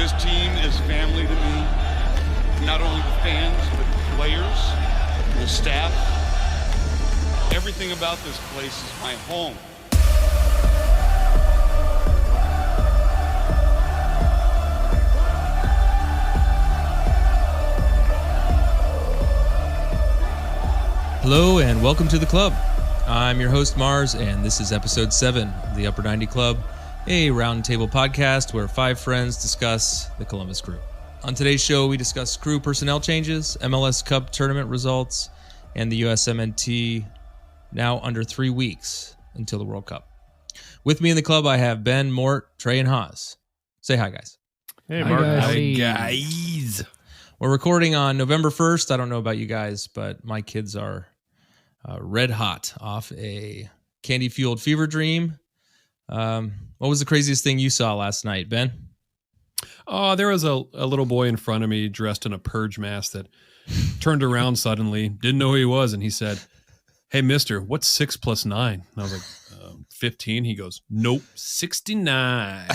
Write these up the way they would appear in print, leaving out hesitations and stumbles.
This team is family to me. Not only the fans, but the players, the staff. Everything about this place is my home. Hello and welcome to the club. I'm your host Mars, and this is episode 7 of the Upper 90 Club, a roundtable podcast where 5 friends discuss the Columbus Crew. On today's show, we discuss crew personnel changes, MLS Cup tournament results, and the USMNT now under 3 weeks until the World Cup. With me in the club, I have Ben, Mort, Trey, and Haas. Say hi, guys. Hey, Mark. Hi, guys. We're recording on November 1st. I don't know about you guys, but my kids are red hot off a candy-fueled fever dream. What was the craziest thing you saw last night, Ben? Oh, there was a little boy in front of me dressed in a purge mask that turned around suddenly, didn't know who he was, and he said, "Hey, mister, what's 6 plus 9?" And I was like, 15. He goes, "Nope, 69.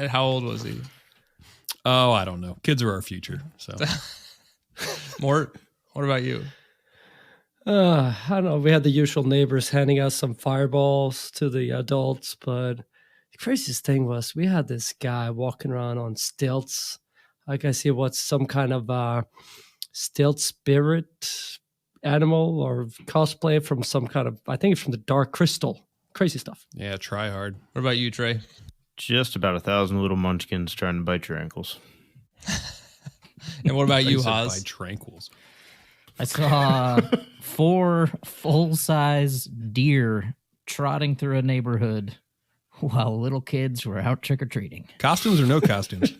How old was he? Oh, I don't know. Kids are our future. So, Mort, what about you? I don't know. We had the usual neighbors handing us some fireballs to the adults, but the craziest thing was we had this guy walking around on stilts. I guess he was some kind of stilt spirit animal or cosplay from some kind of, I think it's from the Dark Crystal. Crazy stuff. yeah, try hard. What about you, Trey? Just about 1,000 little munchkins trying to bite your ankles. And what about you, By Haas? tranquils. I saw 4 full-size deer trotting through a neighborhood while little kids were out trick-or-treating. Costumes or no costumes?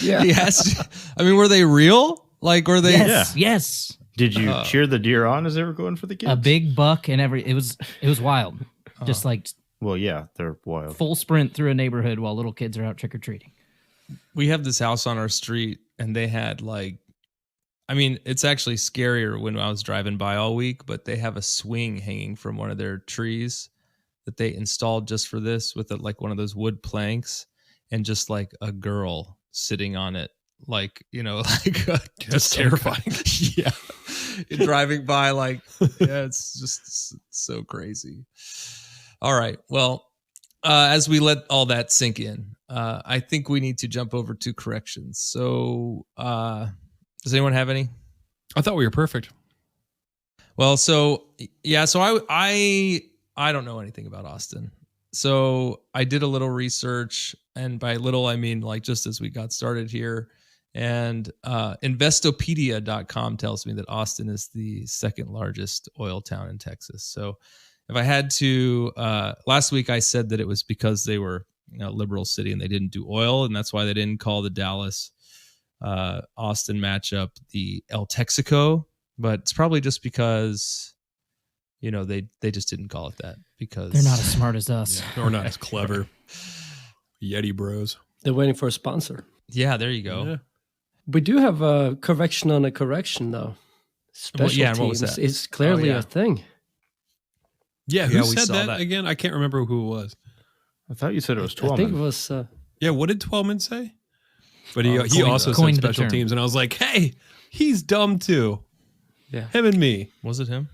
Yeah. Yes. I mean, were they real? Like, were they? Yes. Did you cheer the deer on as they were going for the kids? A big buck and it was wild. Just like Well, yeah, they're wild. full sprint through a neighborhood while little kids are out trick-or-treating. We have this house on our street, and they had it's actually scarier when I was driving by all week, but they have a swing hanging from one of their trees that they installed just for this with one of those wood planks and just like a girl sitting on it. That's terrifying. Yeah. Driving by it's just so crazy. All right. Well, as we let all that sink in, I think we need to jump over to corrections. So, does anyone have any? I thought we were perfect. Well, I don't know anything about Austin. So I did a little research, and by little, I mean just as we got started here. And Investopedia.com tells me that Austin is the second largest oil town in Texas. So if I had to, last week I said that it was because they were a liberal city and they didn't do oil, and that's why they didn't call the Dallas Austin matchup the El Texico, but it's probably just because they just didn't call it that because They're not as smart as us. Yeah, or not as clever. Yeti bros. They're waiting for a sponsor. Yeah, there you go. Yeah. We do have a correction on a correction, though. Special and what was teams that? is clearly Oh, yeah. a thing. Yeah, Yeah, who we said saw that, that. again? I can't remember who it was. I thought you said it was I think it 12. was... Yeah, what did Twelman say? But he Coined also said the special term. teams, and I was like, hey, he's dumb too. Yeah. Him and me. Was it him?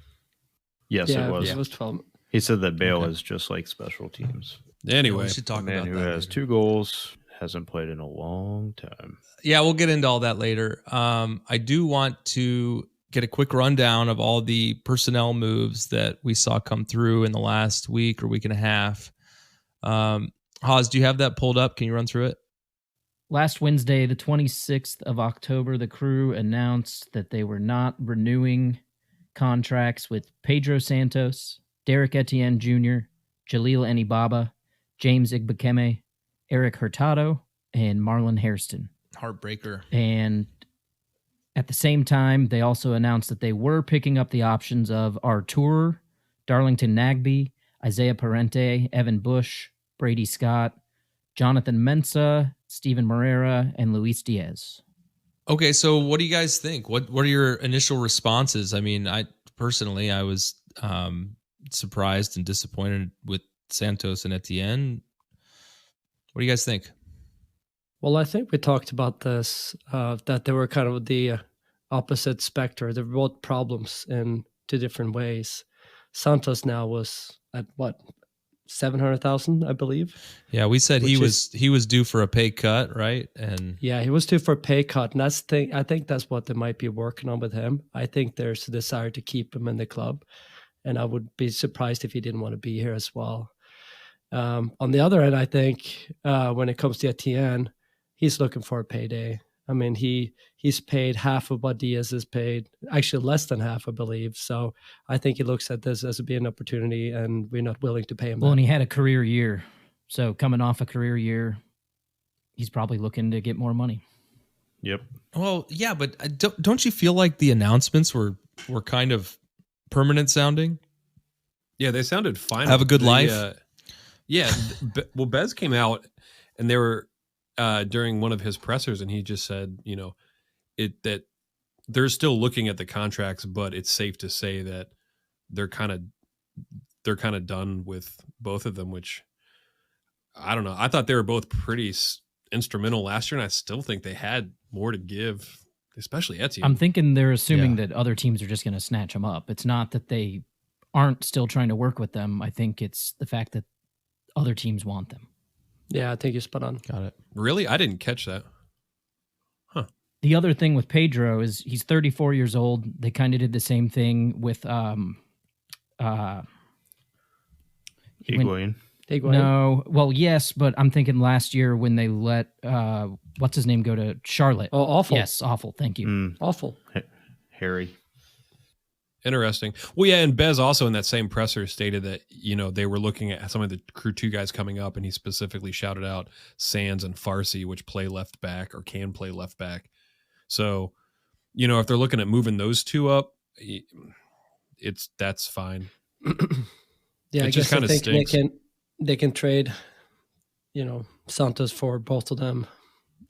Yes, yeah, it was. it was 12. He said that Bale Okay. is just like special teams. Anyway, we should A talk man about who that. has later. 2 goals, hasn't played in a long time. Yeah, we'll get into all that later. I do want to get a quick rundown of all the personnel moves that we saw come through in the last week or week and a half. Haas, do you have that pulled up? Can you run through it? Last Wednesday, the 26th of October, the Crew announced that they were not renewing contracts with Pedro Santos, Derek Etienne Jr., Jalil Enibaba, James Igbekeme, Eric Hurtado, and Marlon Hairston. Heartbreaker. And at the same time, they also announced that they were picking up the options of Artur, Darlington Nagby, Isaiah Parente, Evan Bush, Brady Scott, Jonathan Mensah, Steven Moreira, and Luis Diaz. Okay, so what do you guys think? What are your initial responses? I mean, I was surprised and disappointed with Santos and Etienne. What do you guys think? Well, I think we talked about this, that they were kind of the opposite spectrum. They're both problems in two different ways. Santos now was at what, 700,000, I believe. Yeah, we said Which he was due for a pay cut, right? And Yeah, he was due for a pay cut, and I think that's what they might be working on with him. I think there's a desire to keep him in the club, and I would be surprised if he didn't want to be here as well. On the other end, I think when it comes to Etienne, he's looking for a payday. I mean, he's paid half of what Diaz is paid, actually less than half, I believe. So I think he looks at this as being an opportunity, and we're not willing to pay him. Well, and he had a career year. So coming off a career year, he's probably looking to get more money. Yep. well, yeah, but don't you feel like the announcements were kind of permanent sounding? Yeah, they sounded fine. Have a good life. Yeah. Well, Bez came out and they were during one of his pressers, and he just said, that they're still looking at the contracts, but it's safe to say that they're kind of done with both of them, which I don't know. I thought they were both pretty instrumental last year, and I still think they had more to give, especially Etienne. I'm thinking they're assuming that other teams are just going to snatch them up. It's not that they aren't still trying to work with them. I think it's the fact that other teams want them. Yeah, I think you're spot on. Got it. Really? I didn't catch that. The other thing with Pedro is he's 34 years old. They kind of did the same thing with Higuain. No, well, yes, but I'm thinking last year when they let what's his name go to Charlotte. Oh, awful. Yes, awful. Thank you. Awful. Harry. Interesting. Well, yeah, and Bez also in that same presser stated that, they were looking at some of the Crew 2 guys coming up, and he specifically shouted out Sands and Farsi, which play left back or can play left back. So, if they're looking at moving those two up, that's fine. Yeah, It I just guess I kinda think stinks. they can trade, Santos for both of them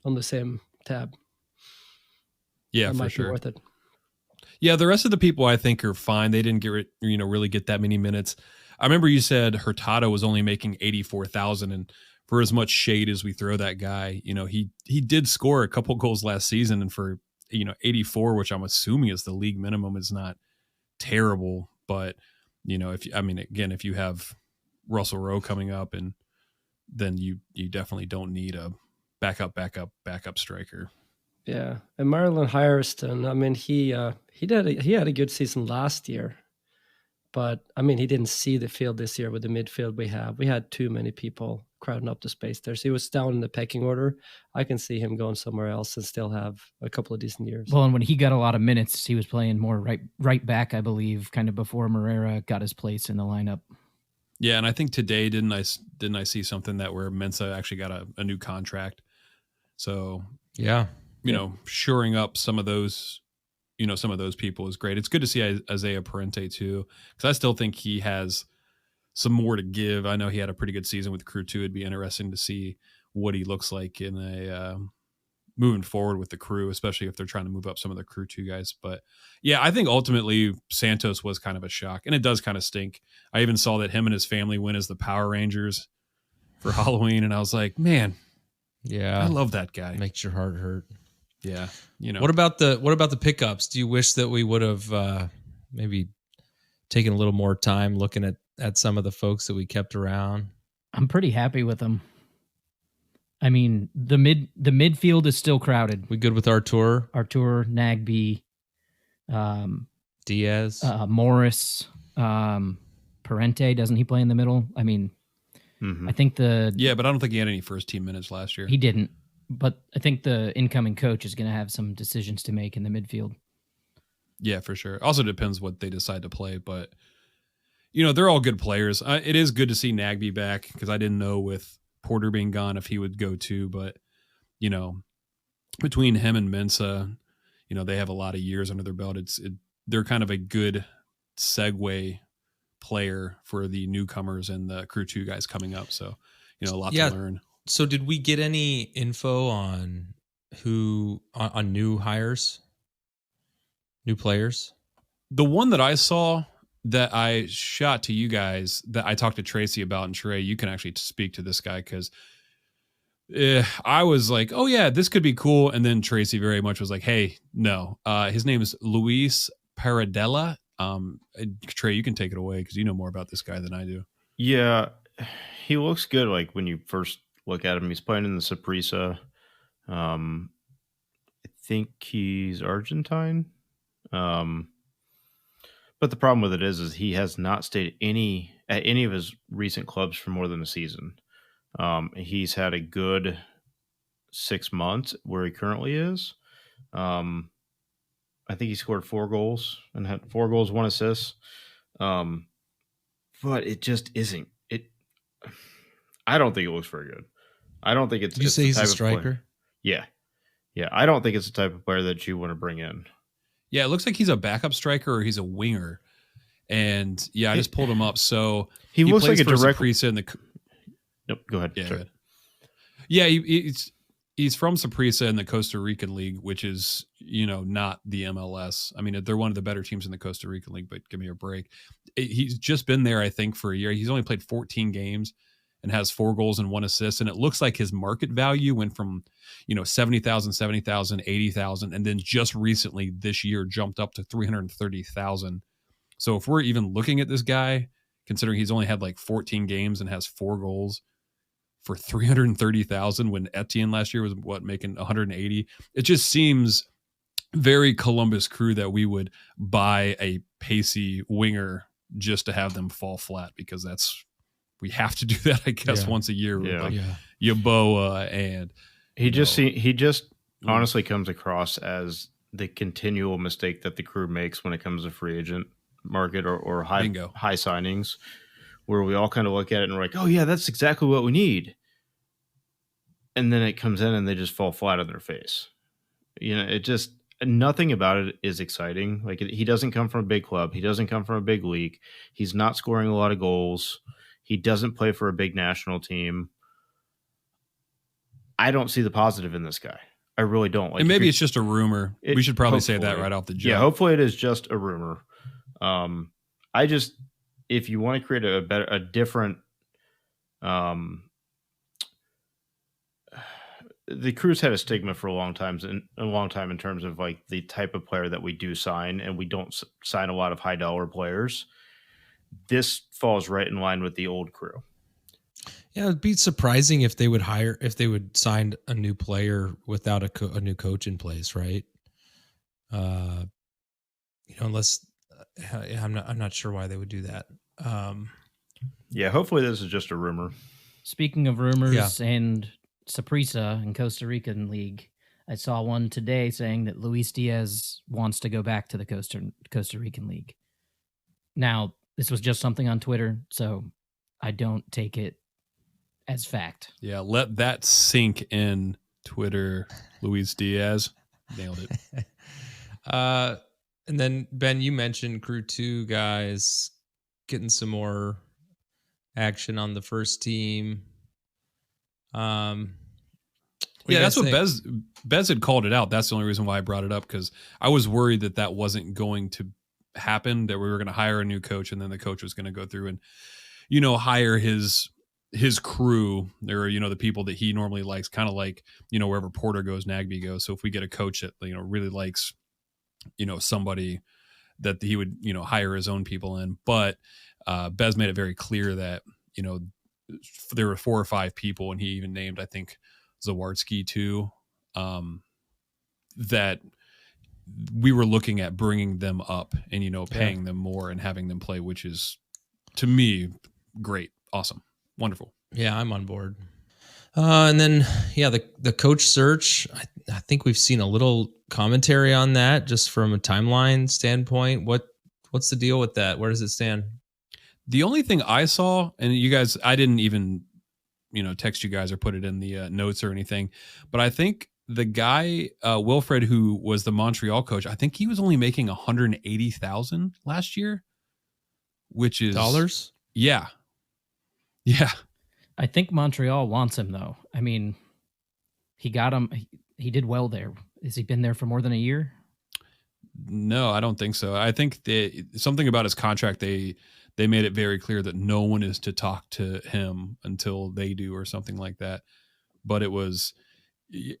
on the same tab. Yeah, That for might be sure. worth it. Yeah, the rest of the people I think are fine. They didn't really get that many minutes. I remember you said Hurtado was only making 84,000, and for as much shade as we throw that guy, he did score a couple goals last season, and for 84, which I'm assuming is the league minimum, is not terrible. But if you have Russell Rowe coming up, and then you definitely don't need a backup striker. Yeah, and Marlon Hairston, I mean, he had a good season last year, but I mean, he didn't see the field this year with the midfield we have. We had too many people crowding up the space there, so he was down in the pecking order. I can see him going somewhere else and still have a couple of decent years. Well, and when he got a lot of minutes, he was playing more right back, I believe, kind of before Moreira got his place in the lineup. Yeah, and I think today didn't I see something that where Mensah actually got a new contract. So Yeah. shoring up some of those people is great. It's good to see Isaiah Parente too, because I still think he has some more to give. I know he had a pretty good season with Crew 2. It'd be interesting to see what he looks like in a moving forward with the Crew, especially if they're trying to move up some of the Crew 2 guys. But yeah, I think ultimately Santos was kind of a shock, and it does kind of stink. I even saw that him and his family went as the Power Rangers for Halloween, and I was like, man, Yeah. I love that guy. Makes your heart hurt. Yeah, What about the pickups? Do you wish that we would have maybe taken a little more time looking at some of the folks that we kept around? I'm pretty happy with them. I mean, the midfield is still crowded. We good with Artur, Artur, Nagby, Diaz? Morris, Parente. Doesn't he play in the middle? I mean, I think Yeah, but I don't think he had any first team minutes last year. he didn't. But I think the incoming coach is going to have some decisions to make in the midfield. Yeah, for sure. Also depends what they decide to play, but they're all good players. It is good to see Nagby back, because I didn't know with Porter being gone if he would go too, but between him and Mensah, they have a lot of years under their belt. They're kind of a good segue player for the newcomers and the Crew 2 guys coming up. So, a lot to learn. So did we get any info on on new hires, new players? The one that I saw that I shot to you guys that I talked to Tracy about, and Trey, you can actually speak to this guy, because I was like, oh yeah, this could be cool. And then Tracy very much was like, hey, no. His name is Luis Paradella. Trey, you can take it away because you know more about this guy than I do. Yeah, he looks good. Like when you first look at him, he's playing in the Saprissa. I think he's Argentine. But the problem with it is he has not stayed at any of his recent clubs for more than a season. He's had a good 6 months where he currently is. I think he scored 4 goals and had 4 goals, 1 assist. But it just isn't. I don't think it looks very good. I don't think it's. Did you say he's a striker? Yeah. I don't think it's the type of player that you want to bring in. Yeah, it looks like he's a backup striker or he's a winger. And yeah, I just pulled him up. So he looks like a direct. Saprissa in the. Nope, go ahead. Yeah, yeah, he's from Saprissa in the Costa Rican League, which is, not the MLS. I mean, they're one of the better teams in the Costa Rican League, but give me a break. He's just been there, I think, for a year. He's only played 14 games and has 4 goals and 1 assist. And it looks like his market value went from, 70,000, 80,000. And then just recently this year jumped up to 330,000. So if we're even looking at this guy, considering he's only had like 14 games and has 4 goals for 330,000 when Etienne last year was making 180, it just seems very Columbus Crew that we would buy a pacey winger just to have them fall flat, because we have to do that, I guess, once a year with Yaboa, and he just honestly comes across as the continual mistake that the Crew makes when it comes to free agent market or high signings, where we all kind of look at it and we're like, oh yeah, that's exactly what we need, and then it comes in and they just fall flat on their face. It just, nothing about it is exciting. Like, he doesn't come from a big club, he doesn't come from a big league, he's not scoring a lot of goals, he doesn't play for a big national team. I don't see the positive in this guy. I really don't. And maybe it's just a rumor. We should probably say that right off the jump. Yeah, hopefully it is just a rumor. If you want to create a different, the Crew's had a stigma for a long time in terms of like the type of player that we do sign, and we don't sign a lot of high dollar players. This falls right in line with the old Crew. Yeah, it'd be surprising if they would sign a new player without a new coach in place, right? Unless I'm not sure why they would do that. Yeah, hopefully this is just a rumor. Speaking of rumors and Saprissa and Costa Rican League, I saw one today saying that Luis Diaz wants to go back to the Costa Rican League. Now, this was just something on Twitter, so I don't take it as fact. Yeah, let that sink in, Twitter. Luis Diaz nailed it. And then Ben, you mentioned Crew 2 guys getting some more action on the first team. Yeah, that's what Bez had called it out. That's the only reason why I brought it up, because I was worried that wasn't going to happen, that we were going to hire a new coach and then the coach was going to go through and, hire his crew, or, the people that he normally likes, kind of like, wherever Porter goes, Nagby goes. So if we get a coach that, really likes, somebody, that he would, hire his own people in. But Bez made it very clear that, there were 4 or 5 people, and he even named, I think, Zawarski too, that we were looking at bringing them up and, paying them more and having them play, which is, to me, great. Awesome. Wonderful. Yeah, I'm on board. And then, the coach search, I think we've seen a little commentary on that just from a timeline standpoint. What's the deal with that? Where does it stand? The only thing I saw, and you guys, I didn't even, text you guys or put it in the notes or anything, but I think the guy, Wilfred, who was the Montreal coach, I think he was only making 180,000 last year, which is dollars. Yeah. Yeah. I think Montreal wants him, though. I mean, he got him. He did well there. Has he been there for more than a year? No, I don't think so. I think something about his contract, they made it very clear that no one is to talk to him until they do, or something like that. but it was.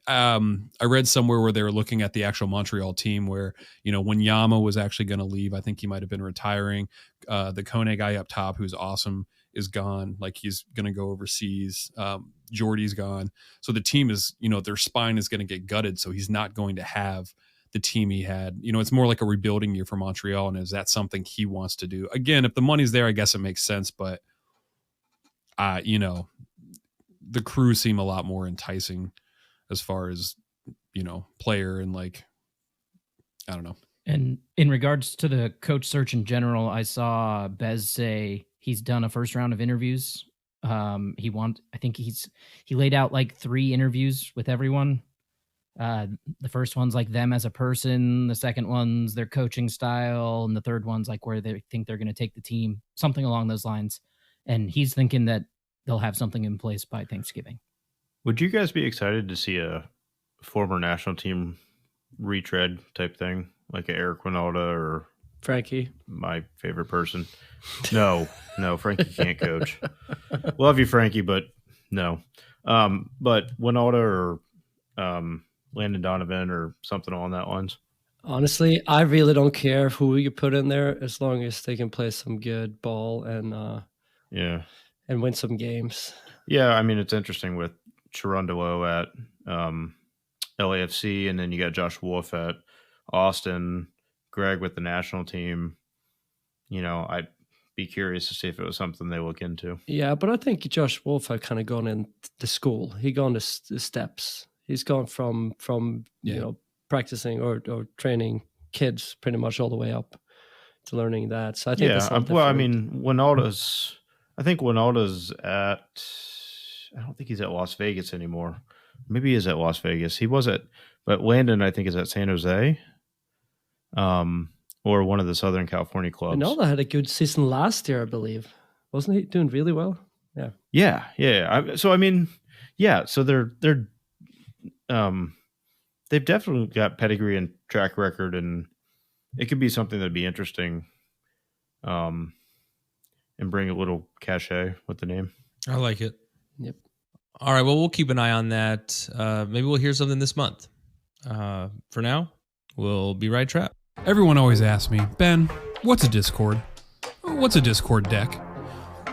I read somewhere where they were looking at the actual Montreal team where, when Yama was actually going to leave, I think he might have been retiring. The Kone guy up top, who's awesome, is gone. Like, he's going to go overseas. Jordy's gone. So the team is, their spine is going to get gutted. So he's not going to have the team he had. It's more like a rebuilding year for Montreal. And is that something he wants to do? Again, if the money's there, I guess it makes sense. But, the Crew seem a lot more enticing as far as, player and I don't know. And in regards to the coach search in general, I saw Bez say he's done a first round of interviews. He laid out 3 interviews with everyone. The first one's them as a person. The second one's their coaching style. And the third one's where they think they're going to take the team, something along those lines. And he's thinking that they'll have something in place by Thanksgiving. Would you guys be excited to see a former national team retread type thing, like a Eric Winalda or Frankie? My favorite person. No, Frankie can't coach. Love you, Frankie, but no. But Winalda or Landon Donovan or something along that lines. Honestly, I really don't care who you put in there as long as they can play some good ball and win some games. Yeah, I mean, it's interesting with Chirundolo at LAFC, and then you got Josh Wolf at Austin, Greg with the national team. I'd be curious to see if it was something they look into. Yeah, but I think Josh Wolf had kind of gone in the school. He gone the steps. He's gone from practicing or training kids pretty much all the way up to learning that. So I think that's well, I mean, Winalda's at. I don't think he's at Las Vegas anymore. Maybe he is at Las Vegas. He was but Landon, I think, is at San Jose, or one of the Southern California clubs. Winalda had a good season last year, I believe. Wasn't he doing really well? Yeah. So I mean, so they're they've definitely got pedigree and track record, and it could be something that'd be interesting, and bring a little cachet with the name. I like it. Yep. All right. Well, we'll keep an eye on that. Maybe we'll hear something this month. For now, we'll be right trap. Everyone always asks me, Ben, what's a Discord? What's a Discord deck?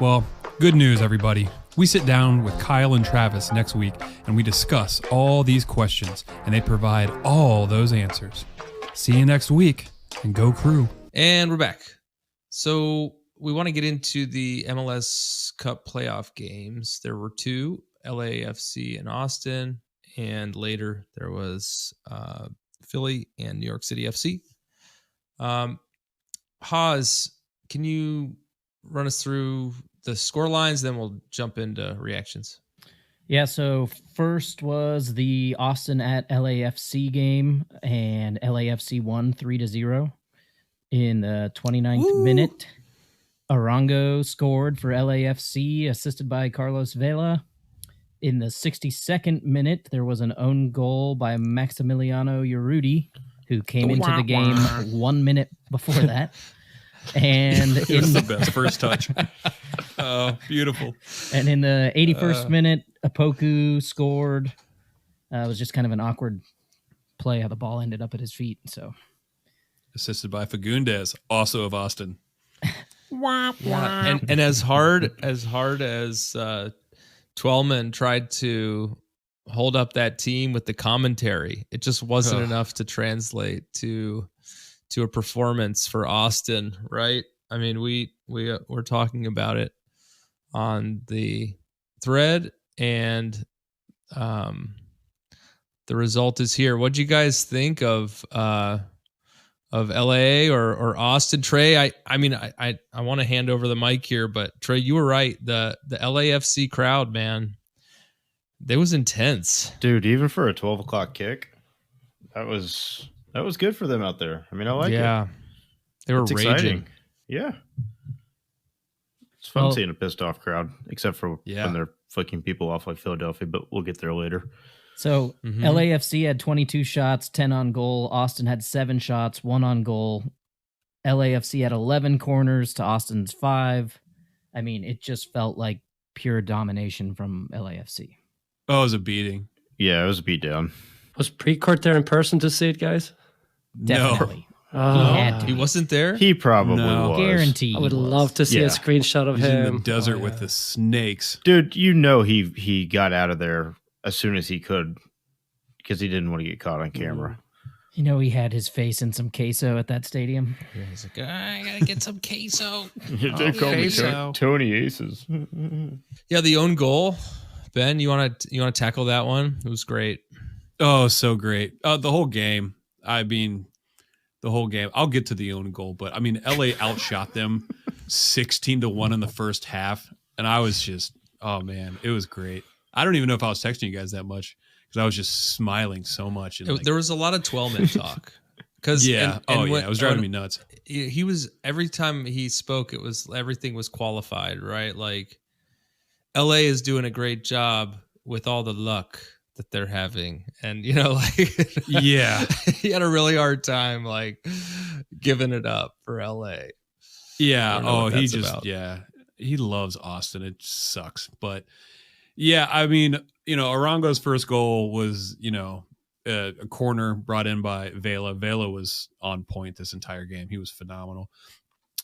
Well, good news, everybody. We sit down with Kyle and Travis next week, and we discuss all these questions, and they provide all those answers. See you next week, and go Crew. And we're back. So we want to get into the MLS Cup playoff games. There were 2, LAFC and Austin, and later there was Philly and New York City FC. Haas, can you run us through the score lines? Then we'll jump into reactions. Yeah, so first was the Austin at LAFC game, and LAFC won 3-0 in the 29th minute. Arango scored for LAFC, assisted by Carlos Vela. In the 62nd minute, there was an own goal by Maximiliano Urruti, who came into the game 1 minute before that. And it was the best first touch. Oh, beautiful. And in the 81st minute, Apoku scored. It was just kind of an awkward play how the ball ended up at his feet. So, assisted by Fagundes, also of Austin. Yeah. And as hard as Twellman tried to hold up that team with the commentary, it just wasn't enough to translate to a performance for Austin, right? I mean, we're talking about it on the thread, and the result is here. What do you guys think of LA or Austin? Trey, I want to hand over the mic here, but Trey, you were right. The LAFC crowd, man, they was intense, dude. Even for a 12 o'clock kick, that was good for them out there. I mean, I like it. Yeah, they were raging. Exciting. Yeah, it's fun seeing a pissed off crowd, except for when they're flicking people off like Philadelphia. But we'll get there later. So LAFC had 22 shots, 10 on goal. Austin had 7 shots, 1 on goal. LAFC had 11 corners to Austin's 5. I mean, it just felt like pure domination from LAFC. Oh, it was a beating. Yeah, it was a beatdown. Was Precourt there in person to see it, guys? Definitely. No. He had to. He wasn't there? He probably No. was. Guaranteed. I would he was. love to see Yeah. a screenshot of He's him. in the desert Oh, with yeah. the snakes. Dude, you know he got out of there as soon as he could because he didn't want to get caught on camera. You know, he had his face in some queso at that stadium. Yeah, he's like, I gotta get some queso. They call me Tony Aces. Yeah, the own goal. Ben, you want to tackle that one? It was great. Oh, so great. The whole game. I mean, the whole game. I'll get to the own goal, but I mean, LA outshot them 16-1 in the first half. And I was just, oh man, it was great. I don't even know if I was texting you guys that much because I was just smiling so much. And There was a lot of 12-man talk. Cause yeah. It was driving me nuts. He was, every time he spoke, everything was qualified, right? Like LA is doing a great job with all the luck that they're having. And, like, Yeah. he had a really hard time, like, giving it up for LA. Yeah. Oh, he just, about. yeah. He loves Austin. It sucks. But yeah, I mean, Arango's first goal was, a corner brought in by Vela. Vela was on point this entire game. He was phenomenal.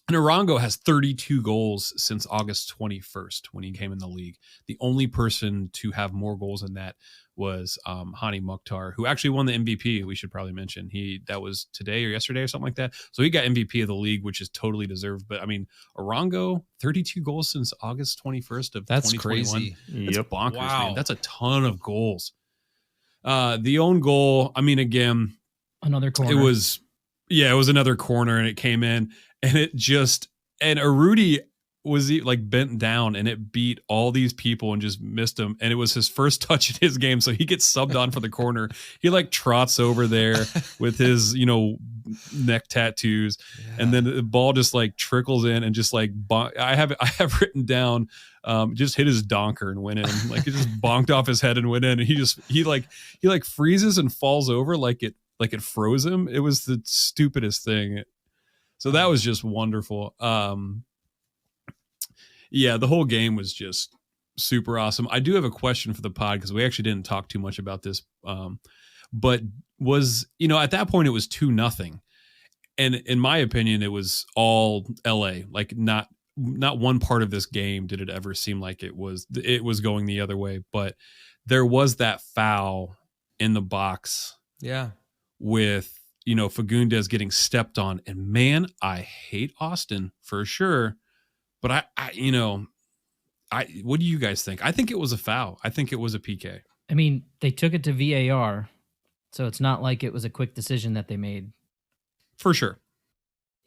And Arango has 32 goals since August 21st when he came in the league. The only person to have more goals than that was Hani Mukhtar, who actually won the MVP. We should probably mention that was today or yesterday or something like that. So he got MVP of the league, which is totally deserved. But I mean, Arango, 32 goals since August 21st of That's 2021. crazy. That's Yep. bonkers, Wow. man. That's a ton of goals. The own goal, I mean, again, Another corner. it was another corner and it came in and Arudi was like bent down and it beat all these people and just missed him. And it was his first touch in his game. So he gets subbed on for the corner. He like trots over there with his, neck tattoos. Yeah. And then the ball just like trickles in and just like, I have written down, just hit his donker and went in. Like it just bonked off his head and went in. And he freezes and falls over like it froze him. It was the stupidest thing. So that was just wonderful. Yeah, the whole game was just super awesome. I do have a question for the pod because we actually didn't talk too much about this. But was, at that point it was 2-0. And in my opinion, it was all LA. Like not one part of this game did it ever seem like it was going the other way. But there was that foul in the box. Yeah. With, Fagundes getting stepped on. And man, I hate Austin for sure. But what do you guys think? I think it was a foul. I think it was a PK. I mean, they took it to VAR, so it's not like it was a quick decision that they made. For sure.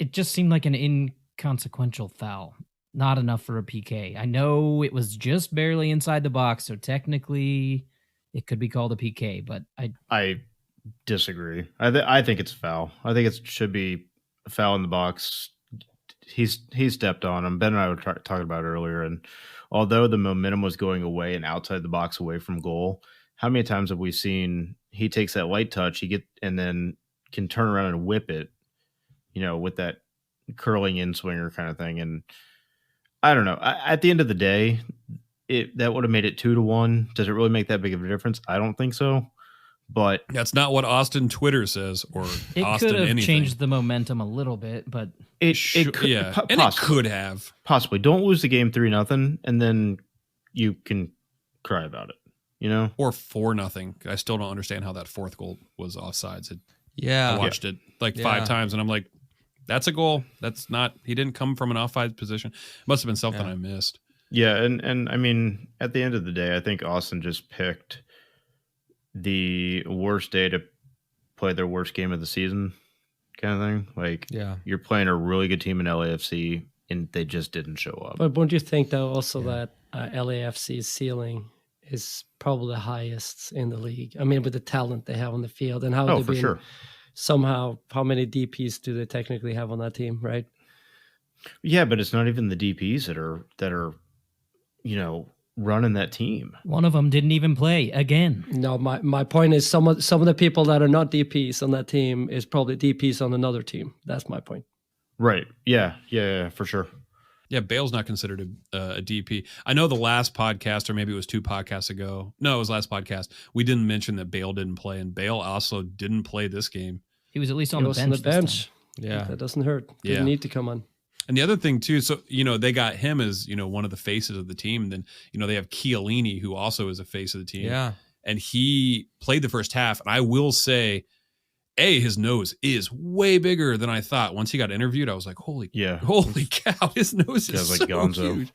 It just seemed like an inconsequential foul. Not enough for a PK. I know it was just barely inside the box, so technically it could be called a PK, but I disagree. I think it's a foul. I think it should be a foul in the box. He stepped on him. Ben and I were talking about it earlier, and although the momentum was going away and outside the box away from goal, how many times have we seen he takes that light touch, and then can turn around and whip it, with that curling in swinger kind of thing. And I don't know. At the end of the day, that would have made it 2-1. Does it really make that big of a difference? I don't think so. But that's not what Austin Twitter says, or it Austin could have anything. changed the momentum a little bit, but it could, yeah, and it could have possibly. Don't lose the game 3-0, and then you can cry about it, or 4-0. I still don't understand how that fourth goal was offsides. Yeah, I watched it like 5 times, and I'm like, that's a goal. That's not. He didn't come from an offside position. Must have been something I missed. Yeah, and I mean, at the end of the day, I think Austin just picked the worst day to play their worst game of the season, kind of thing. Like, you're playing a really good team in LAFC, and they just didn't show up. But wouldn't you think, though, also that LAFC's ceiling is probably the highest in the league? I mean, with the talent they have on the field and how they've been somehow, how many DPs do they technically have on that team, right? Yeah, but it's not even the DPs that are running that team. One of them didn't even play again. No, my point is some of the people that are not DPs on that team is probably DPs on another team. That's my point. Right. Yeah, for sure. Yeah, Bale's not considered a DP. I know the last podcast, or maybe it was 2 podcasts ago. No, it was last podcast. We didn't mention that Bale didn't play, and Bale also didn't play this game. He was at least on the bench. Yeah, that doesn't hurt. Yeah. Didn't need to come on. And the other thing too, so they got him as one of the faces of the team. And then they have Chiellini, who also is a face of the team. Yeah, and he played the first half. And I will say, his nose is way bigger than I thought. Once he got interviewed, I was like, holy cow, his nose is like so Gonzo. Huge.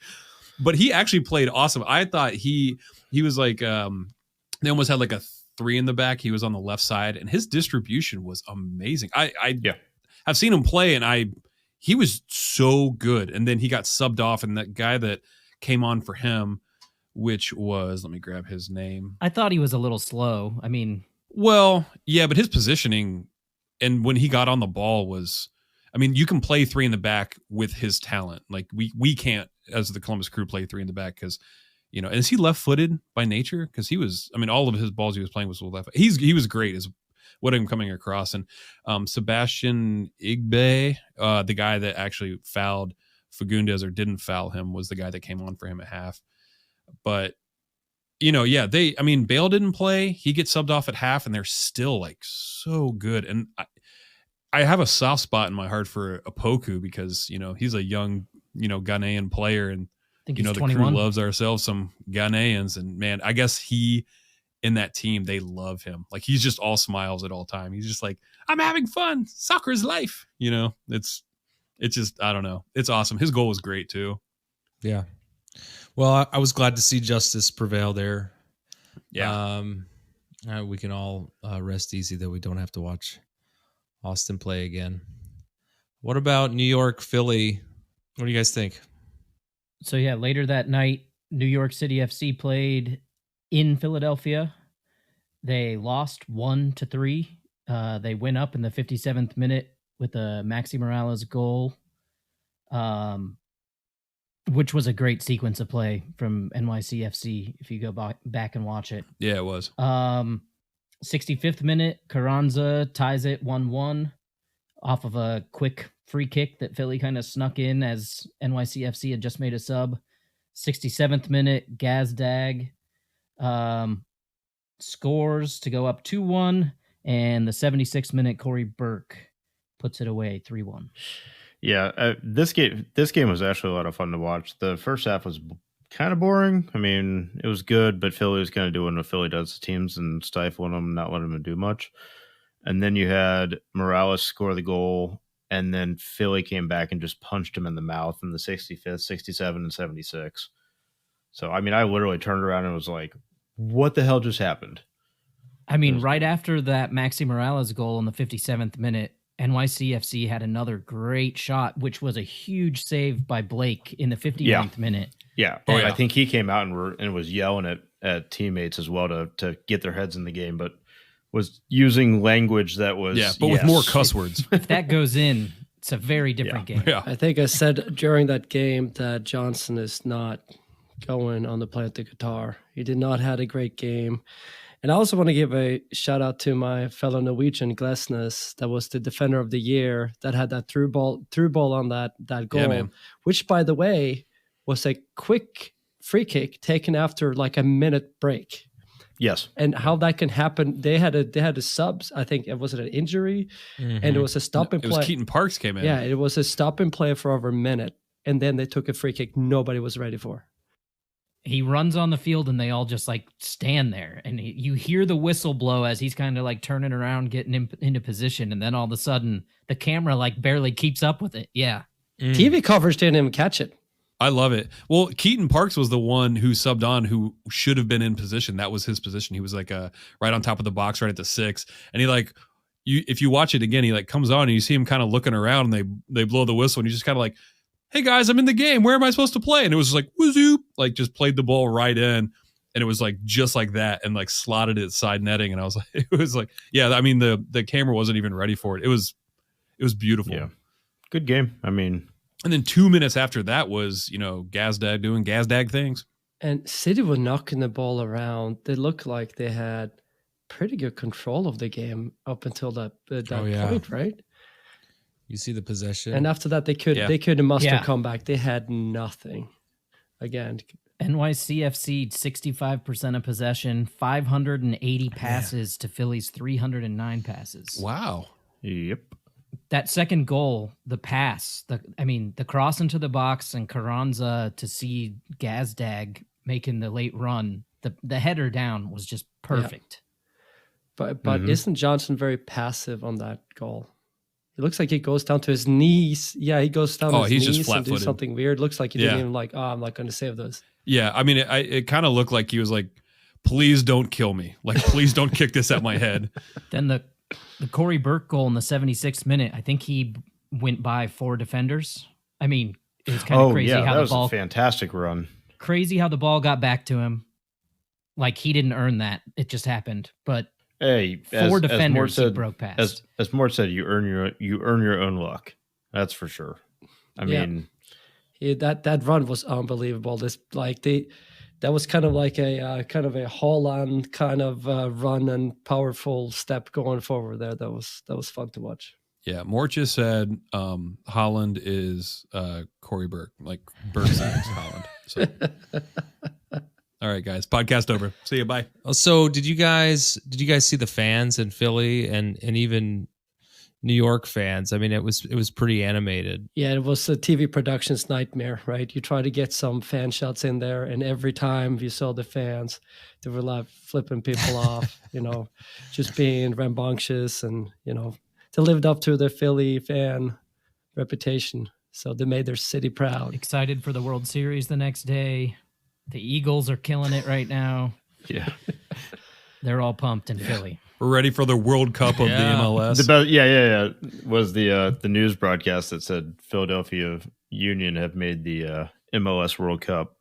But he actually played awesome. I thought he was like, they almost had like a 3 in the back. He was on the left side, and his distribution was amazing. I've seen him play, and he was so good. And then he got subbed off, and that guy that came on for him, which was, let me grab his name. I thought he was a little slow. I mean, well, yeah, but his positioning and when he got on the ball was, you can play 3 in the back with his talent. Like we can't, as the Columbus Crew, play 3 in the back because, and is he left-footed by nature? Because he was, all of his balls he was playing was left. He was great is what I'm coming across. And Sebastian Igbe, the guy that actually fouled Fagundes or didn't foul him, was the guy that came on for him at half. But Bale didn't play. He gets subbed off at half, and they're still like so good. And I have a soft spot in my heart for Opoku because, he's a young, Ghanaian player. And, the 21. Crew loves ourselves some Ghanaians. And man, I guess in that team, they love him. Like he's just all smiles at all time. He's just like, I'm having fun. Soccer is life. It's just, I don't know. It's awesome. His goal was great too. Yeah. Well, I was glad to see justice prevail there. Yeah. We can all rest easy that we don't have to watch Austin play again. What about New York, Philly? What do you guys think? So yeah, later that night, New York City FC played in Philadelphia. They lost 1-3. They went up in the 57th minute with a Maxi Morales goal. Which was a great sequence of play from NYCFC if you go back and watch it. Yeah, it was. 65th minute, Carranza ties it 1-1 off of a quick free kick that Philly kind of snuck in as NYCFC had just made a sub. 67th minute, Gazdag scores to go up 2-1, and the 76th minute, Corey Burke puts it away 3-1. Yeah, this game was actually a lot of fun to watch. The first half was kind of boring. It was good, but Philly was kind of doing what Philly does to teams and stifling them, not letting them do much. And then you had Morales score the goal, and then Philly came back and just punched him in the mouth in the 65th, 67, and 76. So, I literally turned around and was like, what the hell just happened? Right after that Maxi Morales goal in the 57th minute, NYCFC had another great shot, which was a huge save by Blake in the 59th minute. Yeah. I think he came out and was yelling at teammates as well to get their heads in the game, but was using language that was... Yeah, but with more cuss words. If that goes in, it's a very different game. Yeah. I think I said during that game that Johnson is not going on the play at the guitar. He did not have a great game. And I also want to give a shout out to my fellow Norwegian, Glesnes, that was the defender of the year, that had that through ball on that goal, which, by the way, was a quick free kick taken after like a minute break. Yes. And how that can happen, they had a subs. I think was it an injury, and it was a stop and play. It was Keaton Parks came in. Yeah, it was a stop and play for over a minute, and then they took a free kick nobody was ready for. He runs on the field and they all just like stand there, and you hear the whistle blow as he's kind of like turning around, getting into position. And then all of a sudden the camera like barely keeps up with it. Yeah. TV coverage didn't even catch it. I love it. Well, Keaton Parks was the one who subbed on, who should have been in position. That was his position. He was like right on top of the box, right at the 6. And he if you watch it again, he like comes on and you see him kind of looking around, and they blow the whistle, and he's just kind of like, hey guys, I'm in the game. Where am I supposed to play? And it was like, whoop, like just played the ball right in. And it was like, just like that, and like slotted it side netting. And I was like, it was like, yeah, the camera wasn't even ready for it. It was beautiful. Yeah. Good game. And then 2 minutes after that was, Gazdag doing Gazdag things. And City was knocking the ball around. They looked like they had pretty good control of the game up until that point, right? You see the possession. And after that, they couldn't muster comeback. They had nothing. Again, NYCFC 65% of possession, 580 passes to Philly's 309 passes. Wow. Yep. That second goal, the pass, the cross into the box and Carranza to see Gazdag making the late run, the header down was just perfect. Yeah. But isn't Johnson very passive on that goal? It looks like he goes down to his knees. Yeah, he goes down to his knees and do something weird. Looks like he didn't even I'm not going to save this. Yeah, I mean, it kind of looked like he was like, please don't kill me. Like, please don't kick this at my head. Then the Corey Burke goal in the 76th minute, I think he went by 4 defenders. I mean, it was kind of crazy how that was a fantastic run. Crazy how the ball got back to him. Like, he didn't earn that. It just happened. But hey, 4 defenders he broke past. As Mort said, you earn your own luck. That's for sure. I mean, that run was unbelievable. That was kind of like a Holland kind of run and powerful step going forward there. That was fun to watch. Yeah, Mort just said Holland is Corey Burke, like Burke's next Holland. So. All right, guys, podcast over. See you. Bye. So did you guys see the fans in Philly and even New York fans? I mean, it was pretty animated. Yeah, it was a TV production's nightmare, right? You try to get some fan shots in there, and every time you saw the fans, they were like flipping people off, just being rambunctious, and they lived up to their Philly fan reputation. So they made their city proud. Excited for the World Series the next day. The Eagles are killing it right now. Yeah. They're all pumped in Philly. We're ready for the World Cup of the MLS. Was the news broadcast that said Philadelphia Union have made the MLS World Cup.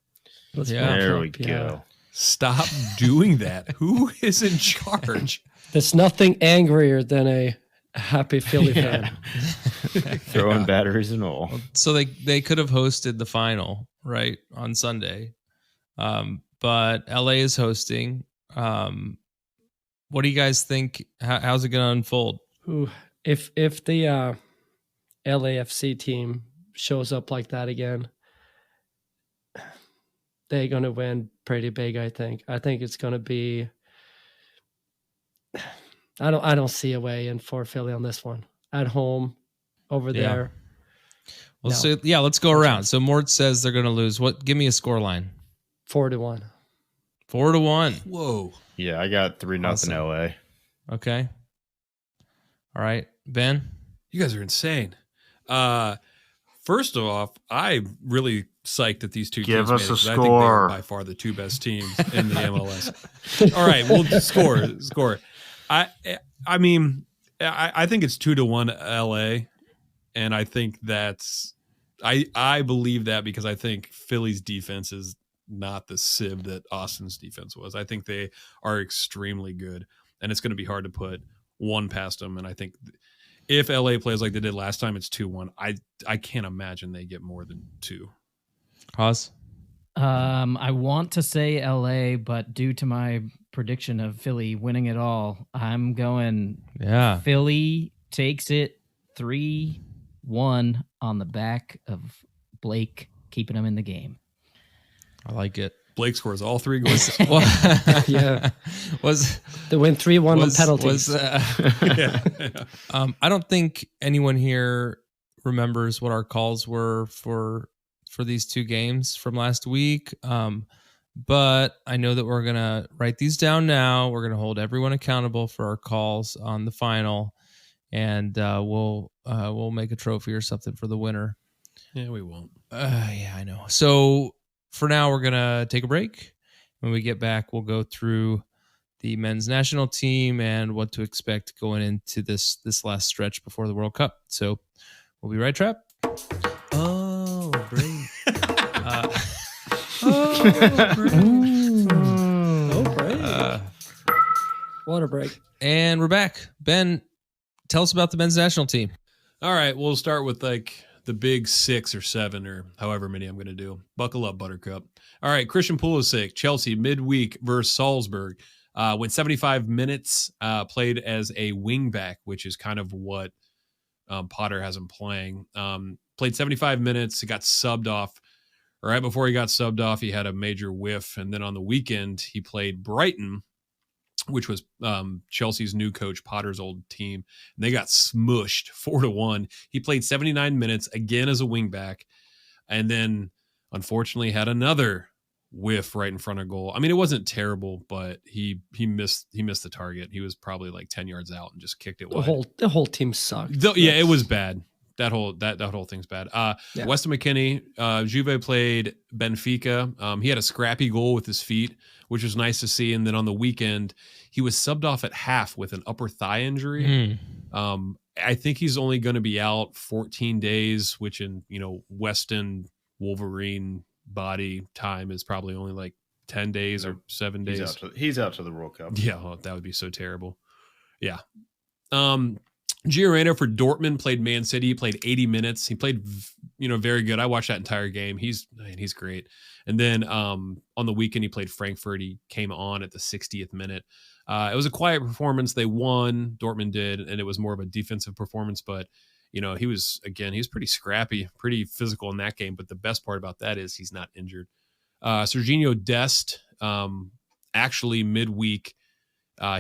There we go. Stop doing that. Who is in charge? There's nothing angrier than a happy Philly fan. Throwing batteries and all. So they could have hosted the final, right, on Sunday. But LA is hosting. What do you guys think? How's it going to unfold? If the LAFC team shows up like that again, they're going to win pretty big, I think. I think it's going to be... I don't see a way in for Philly on this one. At home, over there. Well, let's go around. So Mort says they're going to lose. Give me a score line. 4-1. 4-1. Whoa. Yeah, I got 3-0 LA. Okay. All right, Ben. You guys are insane. First of all, I'm really psyched that these two give teams us made it, a score. I think they are by far the two best teams in the MLS. All right, we'll score. I mean, I think it's 2-1 LA, and I think that's I believe that because I think Philly's defense is not the sieve that Austin's defense was. I think they are extremely good, and it's going to be hard to put one past them. And I think if LA plays like they did last time, it's 2-1. I can't imagine they get more than 2. Haas? I want to say LA, but due to my prediction of Philly winning it all, I'm going Philly takes it 3-1 on the back of Blake, keeping them in the game. I like it. Blake scores all 3 goals. They win 3-1 on penalties. I don't think anyone here remembers what our calls were for these 2 games from last week. But I know that we're going to write these down now. We're going to hold everyone accountable for our calls on the final, and we'll make a trophy or something for the winner. Yeah, we won't. Yeah, I know. So for now, we're going to take a break. When we get back, we'll go through the men's national team and what to expect going into this last stretch before the World Cup. So we'll be right, Trap. Oh, break. Break. Water break. And we're back. Ben, tell us about the men's national team. All right, we'll start with like the big 6 or 7 or however many I'm going to do. Buckle up, Buttercup. All right, Christian Pulisic, Chelsea, midweek versus Salzburg. Went 75 minutes, played as a wing back, which is kind of what Potter has him playing. Played 75 minutes. He got subbed off. Right before he got subbed off, he had a major whiff. And then on the weekend, he played Brighton, which was Chelsea's new coach, Potter's old team. And they got smushed 4-1. He played 79 minutes again as a wingback. And then, unfortunately, had another whiff right in front of goal. I mean, it wasn't terrible, but he missed the target. He was probably like 10 yards out and just kicked it wide. The whole team sucked. Yeah, it was bad. That whole thing's bad. Weston McKennie, Juve played Benfica. He had a scrappy goal with his feet, which was nice to see. And then on the weekend, he was subbed off at half with an upper thigh injury. I think he's only going to be out 14 days, which in Weston Wolverine body time is probably only like 10 days or 7 days. He's out to the World Cup. Yeah, well, that would be so terrible. Yeah. Gioreno for Dortmund played Man City. He played 80 minutes. He played, very good. I watched that entire game. He's great. And then on the weekend, he played Frankfurt. He came on at the 60th minute. It was a quiet performance. They won. Dortmund did, and it was more of a defensive performance. But he was pretty scrappy, pretty physical in that game. But the best part about that is he's not injured. Serginho Dest, actually midweek,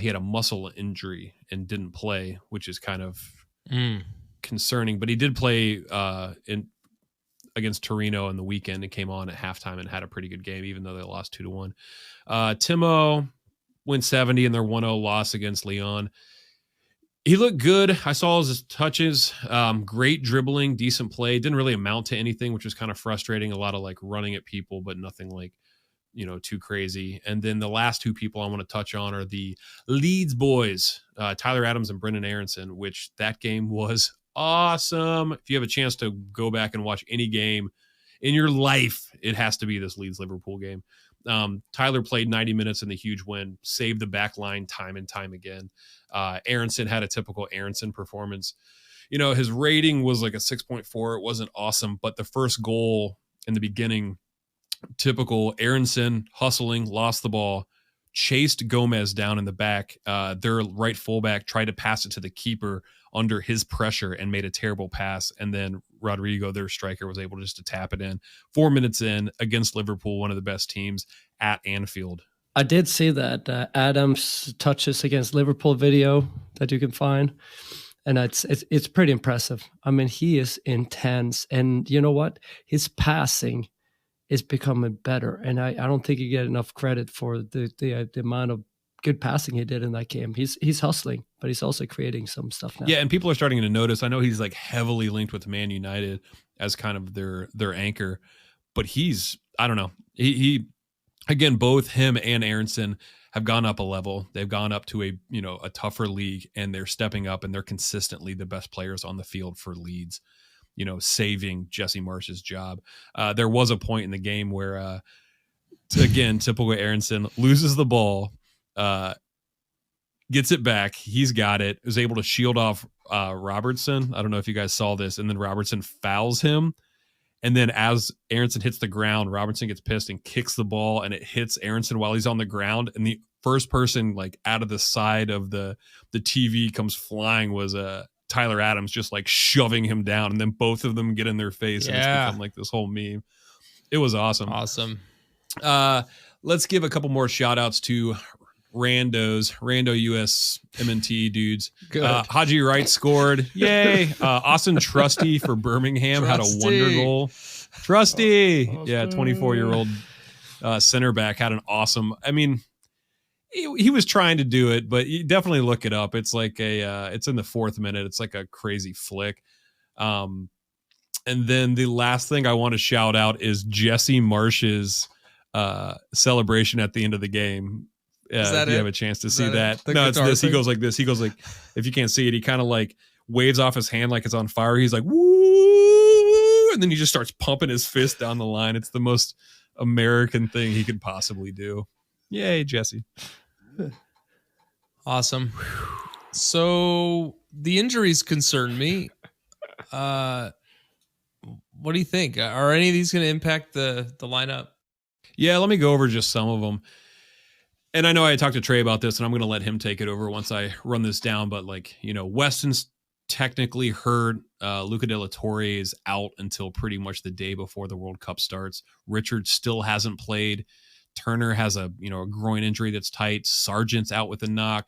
he had a muscle injury and didn't play, which is kind of concerning. But he did play against Torino on the weekend and came on at halftime and had a pretty good game, even though they lost 2-1. Timo went 70 in their 1-0 loss against Lyon. He looked good. I saw his touches, great dribbling, decent play. Didn't really amount to anything, which was kind of frustrating. A lot of like running at people, but nothing like too crazy. And then the last two people I want to touch on are the Leeds boys, Tyler Adams and Brendan Aronson, which that game was awesome. If you have a chance to go back and watch any game in your life, it has to be this Leeds Liverpool game. Tyler played 90 minutes in the huge win, saved the back line time and time again. Aronson had a typical Aronson performance. His rating was like a 6.4. It wasn't awesome, but the first goal in the beginning, typical Aronson hustling, lost the ball, chased Gomez down in the back. Their right fullback tried to pass it to the keeper under his pressure and made a terrible pass. And then Rodrigo, their striker, was able just to tap it in 4 minutes in against Liverpool, one of the best teams at Anfield. I did see that Adams touches against Liverpool video that you can find. And it's pretty impressive. I mean, he is intense. And you know what? His passing is becoming better. And I don't think you get enough credit for the amount of good passing he did in that game. He's hustling, but he's also creating some stuff now. Yeah, and people are starting to notice. I know he's like heavily linked with Man United as kind of their anchor, but I don't know. He again, both him and Aronson have gone up a level. They've gone up to a tougher league, and they're stepping up, and they're consistently the best players on the field for Leeds. Saving Jesse Marsh's job. There was a point in the game where, again, typical Aronson loses the ball, gets it back. He's got it, is able to shield off Robertson. I don't know if you guys saw this. And then Robertson fouls him. And then as Aronson hits the ground, Robertson gets pissed and kicks the ball, and it hits Aronson while he's on the ground. And the first person like out of the side of the TV comes flying was Tyler Adams, just like shoving him down, and then both of them get in their face, and it's become like this whole meme. It was awesome. Let's give a couple more shout outs to rando USMNT dudes. Haji Wright scored. Yay. Austin Trusty for Birmingham had a wonder goal. Trusty. Yeah, 24-year-old center back had an awesome, he was trying to do it, but you definitely look it up. It's like it's in the 4th minute. It's like a crazy flick. And then the last thing I want to shout out is Jesse Marsh's celebration at the end of the game. If you have a chance to see that. No, it's this. He goes like this. He goes like, if you can't see it, he kind of like waves off his hand like it's on fire. He's like, woo! And then he just starts pumping his fist down the line. It's the most American thing he could possibly do. Yay, Jesse. Awesome. So the injuries concern me. What do you think? Are any of these going to impact the lineup? Yeah, let me go over just some of them. And I know I talked to Trey about this, and I'm going to let him take it over once I run this down. But Weston's technically hurt. Luca De La Torre is out until pretty much the day before the World Cup starts. Richards still hasn't played. Turner has a groin injury that's tight. Sargent's out with a knock.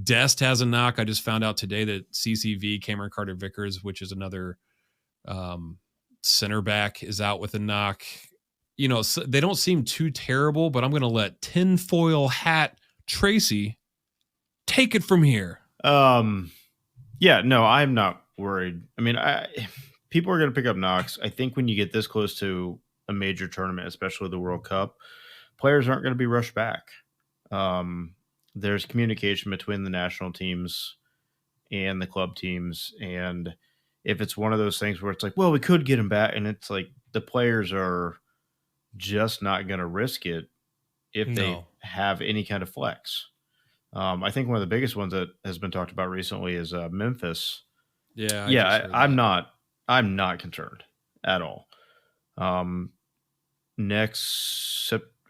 Dest has a knock. I just found out today that CCV, Cameron Carter-Vickers, which is another center back, is out with a knock. So they don't seem too terrible, but I'm going to let tinfoil hat Tracy take it from here. Yeah, no, I'm not worried. I mean, people are going to pick up knocks. I think when you get this close to a major tournament, especially the World Cup, players aren't going to be rushed back. There's communication between the national teams and the club teams. And if it's one of those things where it's like, well, we could get him back, and it's like the players are just not going to risk it if they have any kind of flex. I think one of the biggest ones that has been talked about recently is Memphis. Yeah. I'm not concerned at all.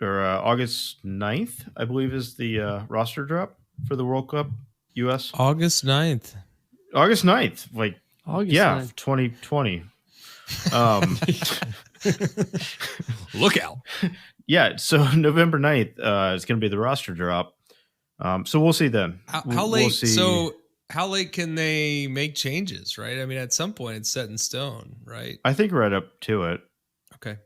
August 9th, I believe, is the roster drop for the World Cup US. August 9th. August 9th. Like, August yeah, 9th. 2020. Look out. Yeah, so November 9th is going to be the roster drop. So we'll see then. How late? We'll see. So how late can they make changes, right? I mean, at some point it's set in stone, right? I think right up to it. Okay.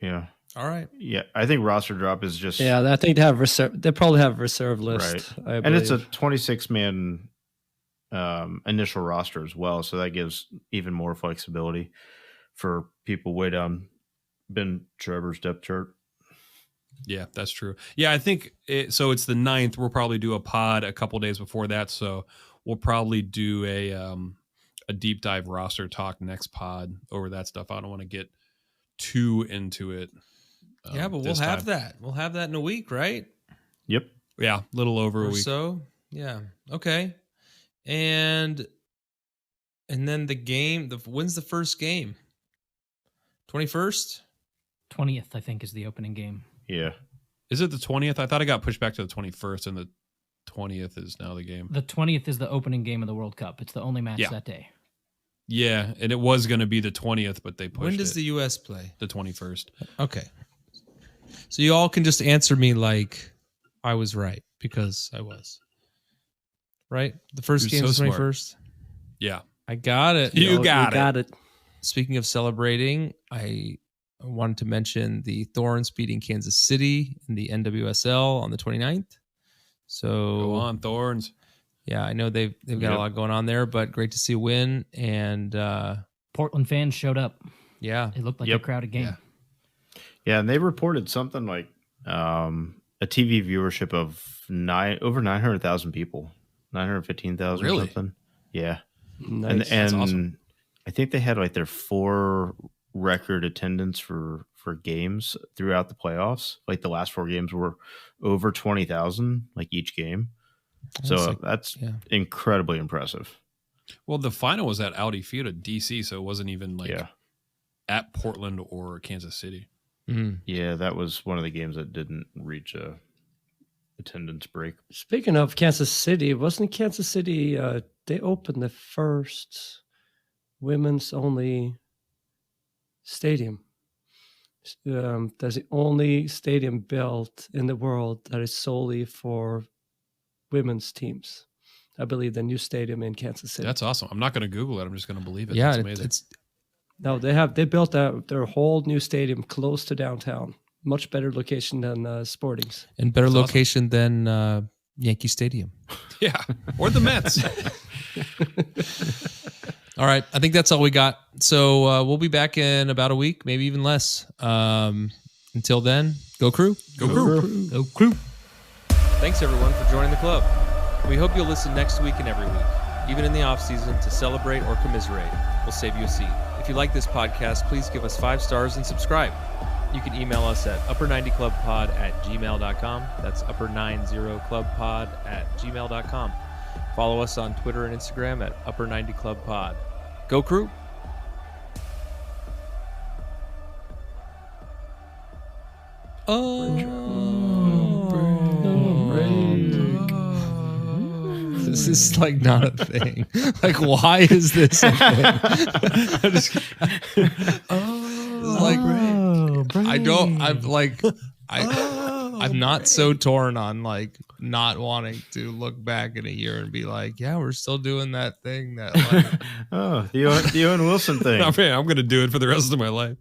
Yeah. All right. Yeah, I think roster drop is just... Yeah, I think they have reserve. They probably have reserve list. Right. And it's a 26-man initial roster as well, so that gives even more flexibility for people way down Ben Trevor's depth chart. Yeah, that's true. Yeah, I think so. It's the 9th. We'll probably do a pod a couple days before that, so we'll probably do a deep dive roster talk next pod over that stuff. I don't want to get too into it. Yeah, but we'll have that. We'll have that in a week, right? Yep. Yeah, a little over a week. So, yeah. Okay. And then the game, when's the first game? 21st? 20th, I think, is the opening game. Yeah. Is it the 20th? I thought it got pushed back to the 21st, and the 20th is now the game. The 20th is the opening game of the World Cup. It's the only match that day. Yeah, and it was going to be the 20th, but they pushed it. When does the U.S. play? The 21st. Okay. So you all can just answer me like I was right, because I was. Right? The first game is 21st? Yeah. I got it. You got it. Speaking of celebrating, I wanted to mention the Thorns beating Kansas City in the NWSL on the 29th. So go on, Thorns. Yeah, I know they've got a lot going on there, but great to see a win. And Portland fans showed up. Yeah. It looked like a crowded game. Yeah, and they reported something like a TV viewership of over 900,000 people, 915,000 or something. Yeah. Nice. And awesome. I think they had like their 4 record attendance for games throughout the playoffs. Like the last 4 games were over 20,000, like each game. So that's incredibly impressive. Well, the final was at Audi Field at DC, so it wasn't even like at Portland or Kansas City. Mm-hmm. Yeah, that was one of the games that didn't reach a attendance break. Speaking of Kansas City, wasn't Kansas City, they opened the first women's only stadium. That's the only stadium built in the world that is solely for women's teams. I believe the new stadium in Kansas City. That's awesome. I'm not going to Google it. I'm just going to believe it. Yeah, That's amazing. No, they built their whole new stadium close to downtown. Much better location than Sporting's. And better location than Yankee Stadium. Yeah, or the Mets. All right, I think that's all we got. So we'll be back in about a week, maybe even less. Until then, go Crew. Go Crew. Go Crew. Thanks, everyone, for joining the club. We hope you'll listen next week and every week, even in the off-season, to celebrate or commiserate. We'll save you a seat. If you like this podcast, please give us 5 stars and subscribe. You can email us at upper90clubpod@gmail.com. That's upper90clubpod@gmail.com. Follow us on Twitter and Instagram at upper90clubpod. Go Crew! This is like not a thing. Like, why is this a thing? I'm not so torn on like not wanting to look back in a year and be like, yeah, we're still doing that thing that like the Owen Wilson thing. Oh, man, I'm going to do it for the rest of my life.